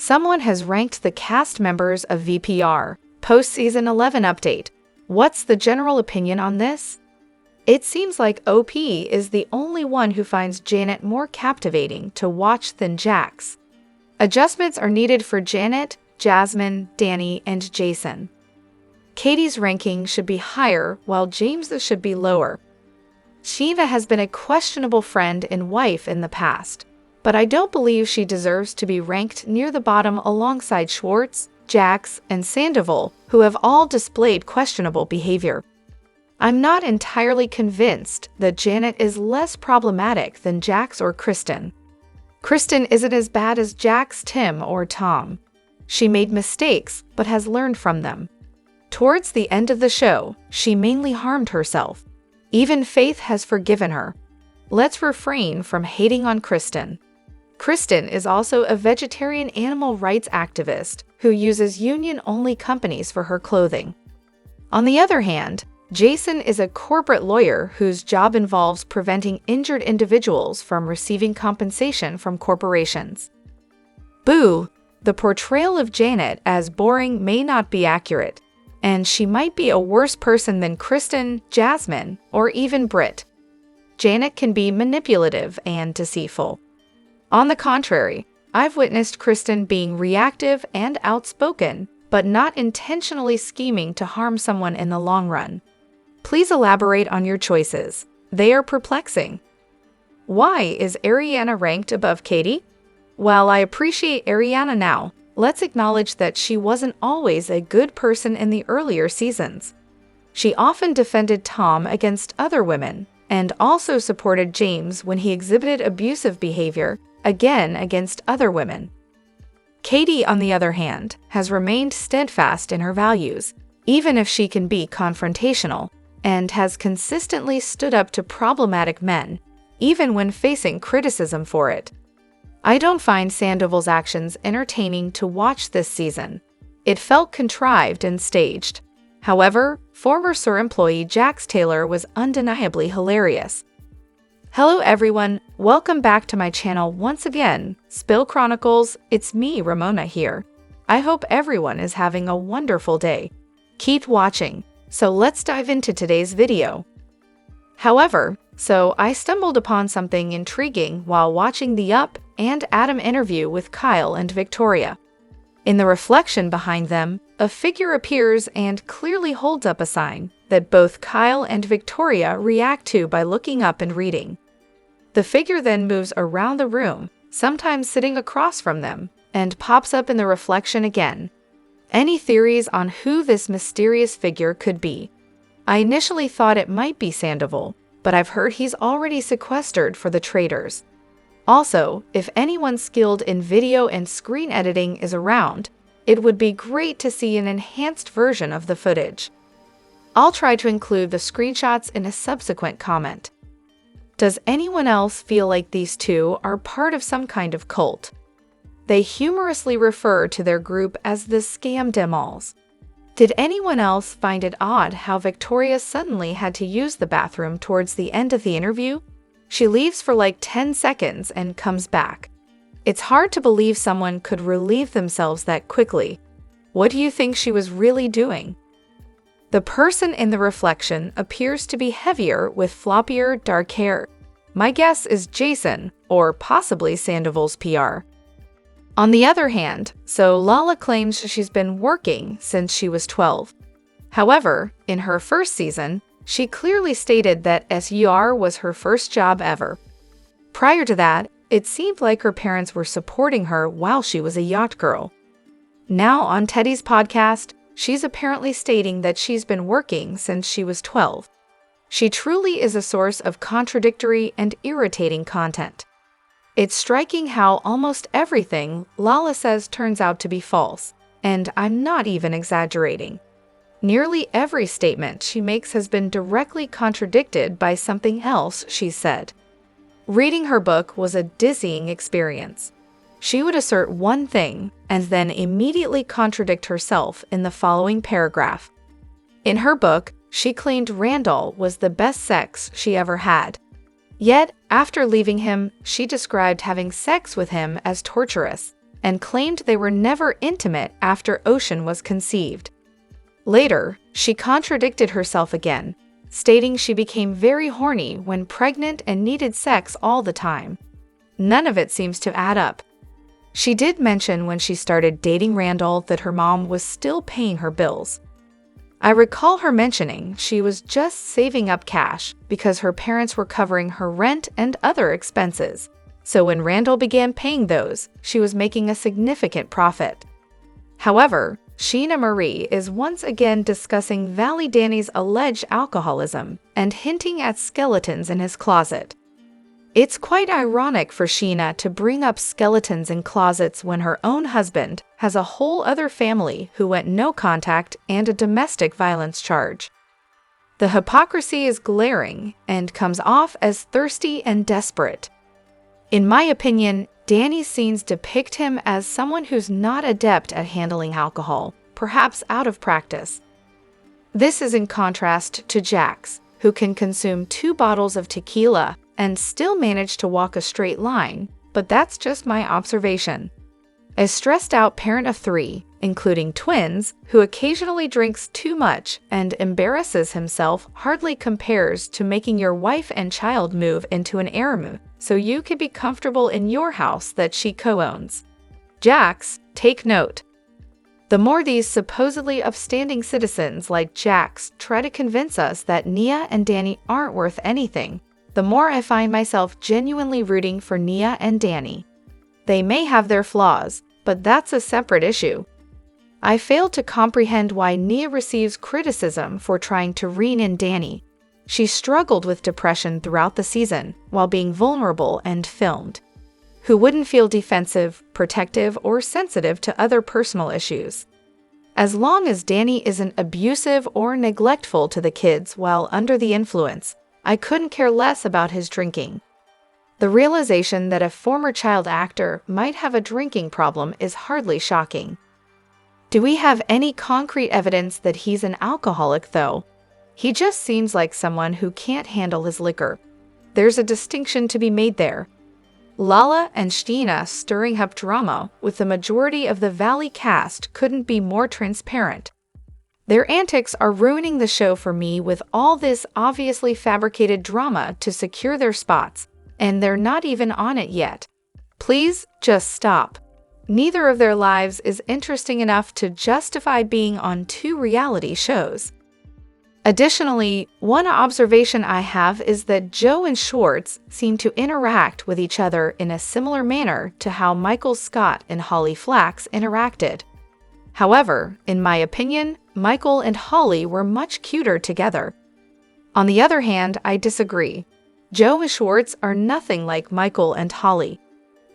Someone has ranked the cast members of VPR. Post-season 11 update. What's the general opinion on this? It seems like OP is the only one who finds Janet more captivating to watch than Jax. Adjustments are needed for Janet, Jasmine, Danny, and Jason. Katie's ranking should be higher, while James's should be lower. Scheana has been a questionable friend and wife in the past, but I don't believe she deserves to be ranked near the bottom alongside Schwartz, Jax, and Sandoval, who have all displayed questionable behavior. I'm not entirely convinced that Janet is less problematic than Jax or Kristen. Kristen isn't as bad as Jax, Tim, or Tom. She made mistakes, but has learned from them. Towards the end of the show, she mainly harmed herself. Even Faith has forgiven her. Let's refrain from hating on Kristen. Kristen is also a vegetarian animal rights activist who uses union-only companies for her clothing. On the other hand, Jason is a corporate lawyer whose job involves preventing injured individuals from receiving compensation from corporations. Boo! The portrayal of Janet as boring may not be accurate, and she might be a worse person than Kristen, Jasmine, or even Britt. Janet can be manipulative and deceitful. On the contrary, I've witnessed Kristen being reactive and outspoken, but not intentionally scheming to harm someone in the long run. Please elaborate on your choices. They are perplexing. Why is Ariana ranked above Katie? While I appreciate Ariana now, let's acknowledge that she wasn't always a good person in the earlier seasons. She often defended Tom against other women, and also supported James when he exhibited abusive behavior, again against other women. Katie, on the other hand, has remained steadfast in her values, even if she can be confrontational, and has consistently stood up to problematic men, even when facing criticism for it. I don't find Sandoval's actions entertaining to watch this season. It felt contrived and staged. However, former SUR employee Jax Taylor was undeniably hilarious. Hello everyone, welcome back to my channel once again, Spill Chronicles. It's me, Ramona here. I hope everyone is having a wonderful day. Keep watching, so let's dive into today's video. However, I stumbled upon something intriguing while watching the Up and Adam interview with Kyle and Victoria. In the reflection behind them, a figure appears and clearly holds up a sign that both Kyle and Victoria react to by looking up and reading. The figure then moves around the room, sometimes sitting across from them, and pops up in the reflection again. Any theories on who this mysterious figure could be? I initially thought it might be Sandoval, but I've heard he's already sequestered for the traitors. Also, if anyone skilled in video and screen editing is around, it would be great to see an enhanced version of the footage. I'll try to include the screenshots in a subsequent comment. Does anyone else feel like these two are part of some kind of cult? They humorously refer to their group as the Scam Demals. Did anyone else find it odd how Victoria suddenly had to use the bathroom towards the end of the interview? She leaves for like 10 seconds and comes back. It's hard to believe someone could relieve themselves that quickly. What do you think she was really doing? The person in the reflection appears to be heavier with floppier, dark hair. My guess is Jason, or possibly Sandoval's PR. On the other hand, Lala claims she's been working since she was 12. However, in her first season, she clearly stated that SUR was her first job ever. Prior to that, it seemed like her parents were supporting her while she was a yacht girl. Now on Teddy's podcast, she's apparently stating that she's been working since she was 12. She truly is a source of contradictory and irritating content. It's striking how almost everything Lala says turns out to be false, and I'm not even exaggerating. Nearly every statement she makes has been directly contradicted by something else she said. Reading her book was a dizzying experience. She would assert one thing and then immediately contradict herself in the following paragraph. In her book, she claimed Randall was the best sex she ever had. Yet, after leaving him, she described having sex with him as torturous, and claimed they were never intimate after Ocean was conceived. Later, she contradicted herself again, stating she became very horny when pregnant and needed sex all the time. None of it seems to add up. She did mention when she started dating Randall that her mom was still paying her bills. I recall her mentioning she was just saving up cash because her parents were covering her rent and other expenses. So when Randall began paying those, she was making a significant profit. However, Scheana Marie is once again discussing Valley Danny's alleged alcoholism and hinting at skeletons in his closet. It's quite ironic for Scheana to bring up skeletons in closets when her own husband has a whole other family who went no contact and a domestic violence charge. The hypocrisy is glaring and comes off as thirsty and desperate. In my opinion, Danny's scenes depict him as someone who's not adept at handling alcohol, perhaps out of practice. This is in contrast to Jax, who can consume 2 bottles of tequila and still manage to walk a straight line, but that's just my observation. A stressed-out parent of 3, including twins, who occasionally drinks too much and embarrasses himself hardly compares to making your wife and child move into an Aramu so you could be comfortable in your house that she co-owns. Jax, take note. The more these supposedly upstanding citizens like Jax try to convince us that Nia and Danny aren't worth anything, the more I find myself genuinely rooting for Nia and Danny. They may have their flaws, but that's a separate issue. I fail to comprehend why Nia receives criticism for trying to rein in Danny. She struggled with depression throughout the season while being vulnerable and filmed. Who wouldn't feel defensive, protective, or sensitive to other personal issues? As long as Danny isn't abusive or neglectful to the kids while under the influence, I couldn't care less about his drinking. The realization that a former child actor might have a drinking problem is hardly shocking. Do we have any concrete evidence that he's an alcoholic, though? He just seems like someone who can't handle his liquor. There's a distinction to be made there. Lala and Scheana stirring up drama with the majority of the Valley cast couldn't be more transparent. Their antics are ruining the show for me with all this obviously fabricated drama to secure their spots, and they're not even on it yet. Please, just stop. Neither of their lives is interesting enough to justify being on 2 reality shows. Additionally, one observation I have is that Joe and Schwartz seem to interact with each other in a similar manner to how Michael Scott and Holly Flax interacted. However, in my opinion, Michael and Holly were much cuter together. On the other hand, I disagree. Joe and Schwartz are nothing like Michael and Holly.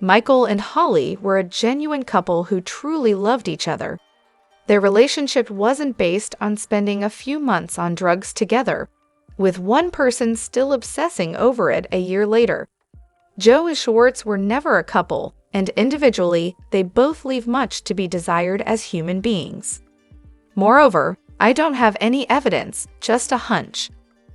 Michael and Holly were a genuine couple who truly loved each other. Their relationship wasn't based on spending a few months on drugs together, with one person still obsessing over it a year later. Joe and Schwartz were never a couple, and individually, they both leave much to be desired as human beings. Moreover, I don't have any evidence, just a hunch.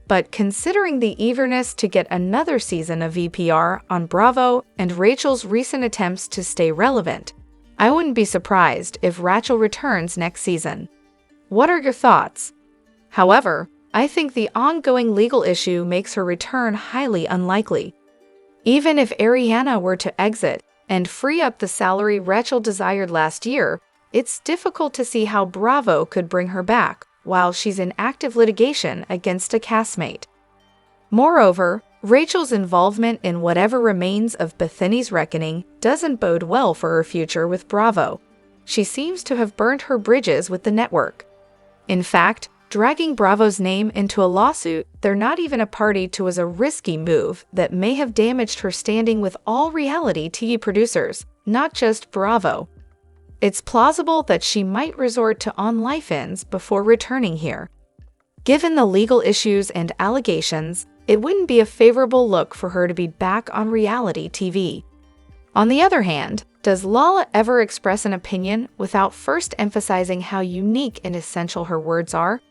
But considering the eagerness to get another season of VPR on Bravo and Rachel's recent attempts to stay relevant, I wouldn't be surprised if Rachel returns next season. What are your thoughts? However, I think the ongoing legal issue makes her return highly unlikely. Even if Ariana were to exit and free up the salary Rachel desired last year, it's difficult to see how Bravo could bring her back while she's in active litigation against a castmate. Moreover, Rachel's involvement in whatever remains of Bethany's reckoning doesn't bode well for her future with Bravo. She seems to have burned her bridges with the network. In fact, dragging Bravo's name into a lawsuit they're not even a party to was a risky move that may have damaged her standing with all reality TV producers, not just Bravo. It's plausible that she might resort to on-life-ins before returning here. Given the legal issues and allegations, it wouldn't be a favorable look for her to be back on reality TV. On the other hand, does Lala ever express an opinion without first emphasizing how unique and essential her words are?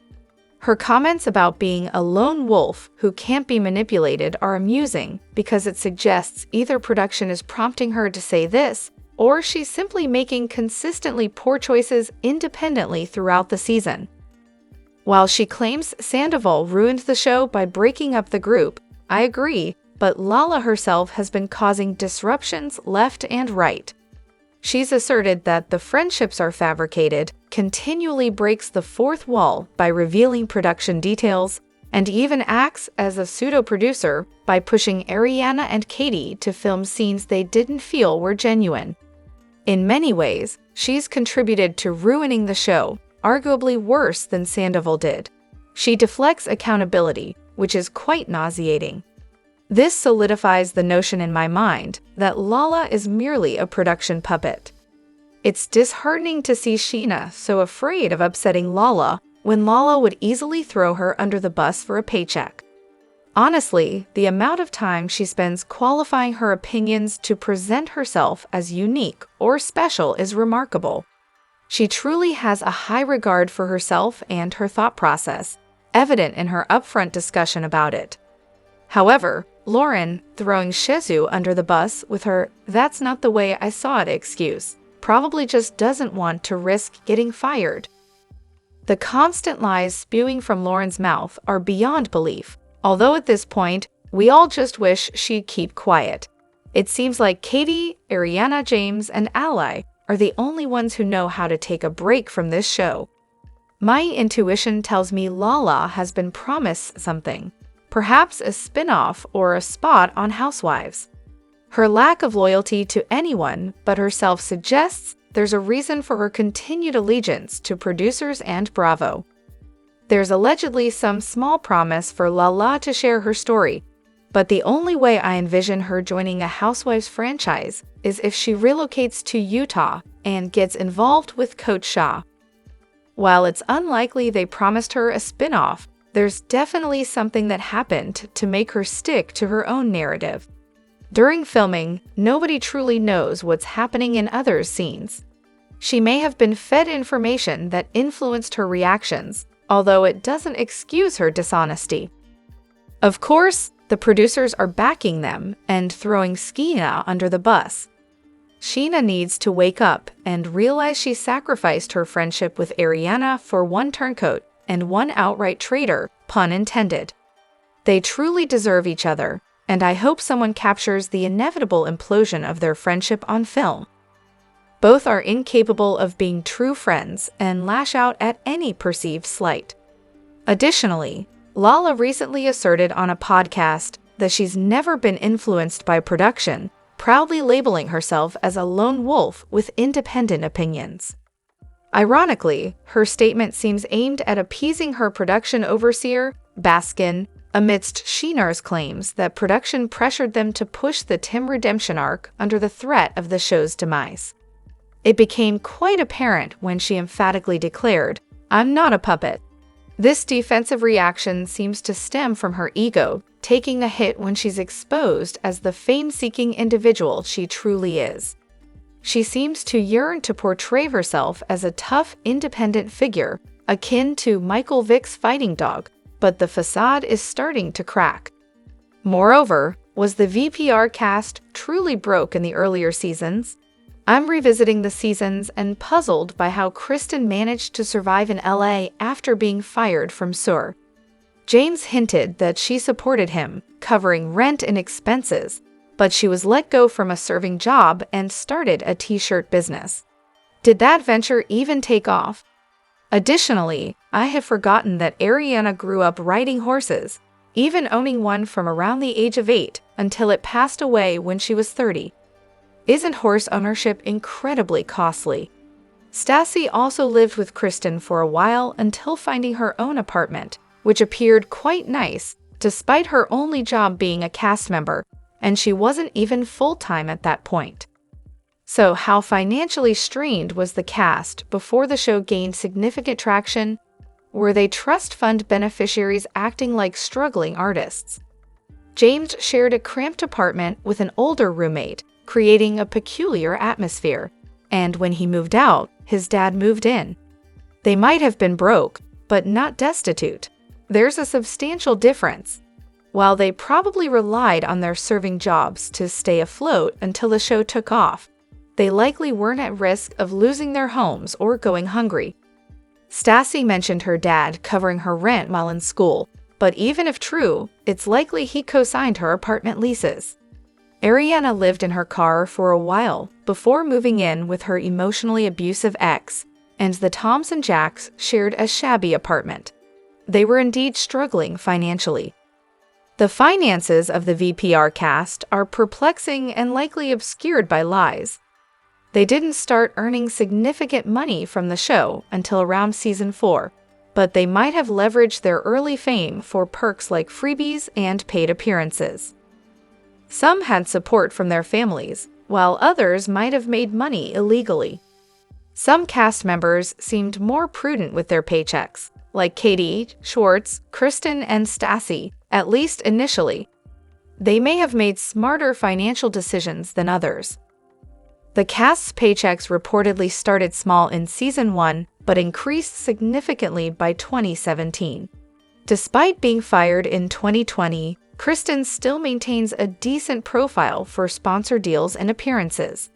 Her comments about being a lone wolf who can't be manipulated are amusing because it suggests either production is prompting her to say this, or she's simply making consistently poor choices independently throughout the season. While she claims Sandoval ruined the show by breaking up the group, I agree, but Lala herself has been causing disruptions left and right. She's asserted that the friendships are fabricated, continually breaks the fourth wall by revealing production details, and even acts as a pseudo-producer by pushing Ariana and Katie to film scenes they didn't feel were genuine. In many ways, she's contributed to ruining the show, arguably worse than Sandoval did. She deflects accountability, which is quite nauseating. This solidifies the notion in my mind that Lala is merely a production puppet. It's disheartening to see Scheana so afraid of upsetting Lala when Lala would easily throw her under the bus for a paycheck. Honestly, the amount of time she spends qualifying her opinions to present herself as unique or special is remarkable. She truly has a high regard for herself and her thought process, evident in her upfront discussion about it. However, Lauren, throwing Shizou under the bus with her "that's not the way I saw it" excuse, probably just doesn't want to risk getting fired. The constant lies spewing from Lauren's mouth are beyond belief, although at this point, we all just wish she'd keep quiet. It seems like Katie, Ariana, James, and Ally are the only ones who know how to take a break from this show. My intuition tells me Lala has been promised something, perhaps a spin-off or a spot on Housewives. Her lack of loyalty to anyone but herself suggests there's a reason for her continued allegiance to producers and Bravo. There's allegedly some small promise for Lala to share her story, but the only way I envision her joining a Housewives franchise is if she relocates to Utah and gets involved with Coach Shah. While it's unlikely they promised her a spin-off, there's definitely something that happened to make her stick to her own narrative. During filming, nobody truly knows what's happening in others' scenes. She may have been fed information that influenced her reactions, although it doesn't excuse her dishonesty. Of course, the producers are backing them and throwing Scheana under the bus. Scheana needs to wake up and realize she sacrificed her friendship with Ariana for one turncoat and one outright traitor, pun intended. They truly deserve each other, and I hope someone captures the inevitable implosion of their friendship on film. Both are incapable of being true friends and lash out at any perceived slight. Additionally, Lala recently asserted on a podcast that she's never been influenced by production, proudly labeling herself as a lone wolf with independent opinions. Ironically, her statement seems aimed at appeasing her production overseer, Baskin, amidst Scheana's claims that production pressured them to push the Tim redemption arc under the threat of the show's demise. It became quite apparent when she emphatically declared, "I'm not a puppet." This defensive reaction seems to stem from her ego, taking a hit when she's exposed as the fame-seeking individual she truly is. She seems to yearn to portray herself as a tough, independent figure, akin to Michael Vick's fighting dog, but the facade is starting to crack. Moreover, was the VPR cast truly broke in the earlier seasons? I'm revisiting the seasons and puzzled by how Kristen managed to survive in LA after being fired from SUR. James hinted that she supported him, covering rent and expenses, but she was let go from a serving job and started a t-shirt business. Did that venture even take off? Additionally, I had forgotten that Ariana grew up riding horses, even owning one from around the age of 8 until it passed away when she was 30. Isn't horse ownership incredibly costly? Stassi also lived with Kristen for a while until finding her own apartment, which appeared quite nice, despite her only job being a cast member, and she wasn't even full-time at that point. So how financially strained was the cast before the show gained significant traction? Were they trust fund beneficiaries acting like struggling artists? James shared a cramped apartment with an older roommate, creating a peculiar atmosphere, and when he moved out, his dad moved in. They might have been broke, but not destitute. There's a substantial difference. While they probably relied on their serving jobs to stay afloat until the show took off, they likely weren't at risk of losing their homes or going hungry. Stassi mentioned her dad covering her rent while in school, but even if true, it's likely he co-signed her apartment leases. Ariana lived in her car for a while before moving in with her emotionally abusive ex, and the Toms and Jacks shared a shabby apartment. They were indeed struggling financially. The finances of the VPR cast are perplexing and likely obscured by lies. They didn't start earning significant money from the show until around season 4, but they might have leveraged their early fame for perks like freebies and paid appearances. Some had support from their families, while others might have made money illegally. Some cast members seemed more prudent with their paychecks, like Katie, Schwartz, Kristen, and Stassi, at least initially. They may have made smarter financial decisions than others. The cast's paychecks reportedly started small in season 1, but increased significantly by 2017. Despite being fired in 2020, Kristen still maintains a decent profile for sponsor deals and appearances.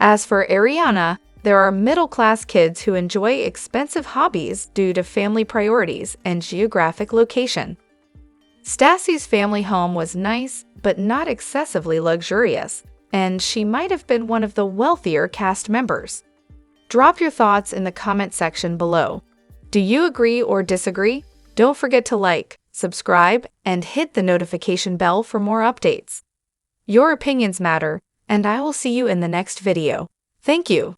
As for Ariana, there are middle-class kids who enjoy expensive hobbies due to family priorities and geographic location. Stassi's family home was nice, but not excessively luxurious, and she might have been one of the wealthier cast members. Drop your thoughts in the comment section below. Do you agree or disagree? Don't forget to like, subscribe, and hit the notification bell for more updates. Your opinions matter, and I will see you in the next video. Thank you.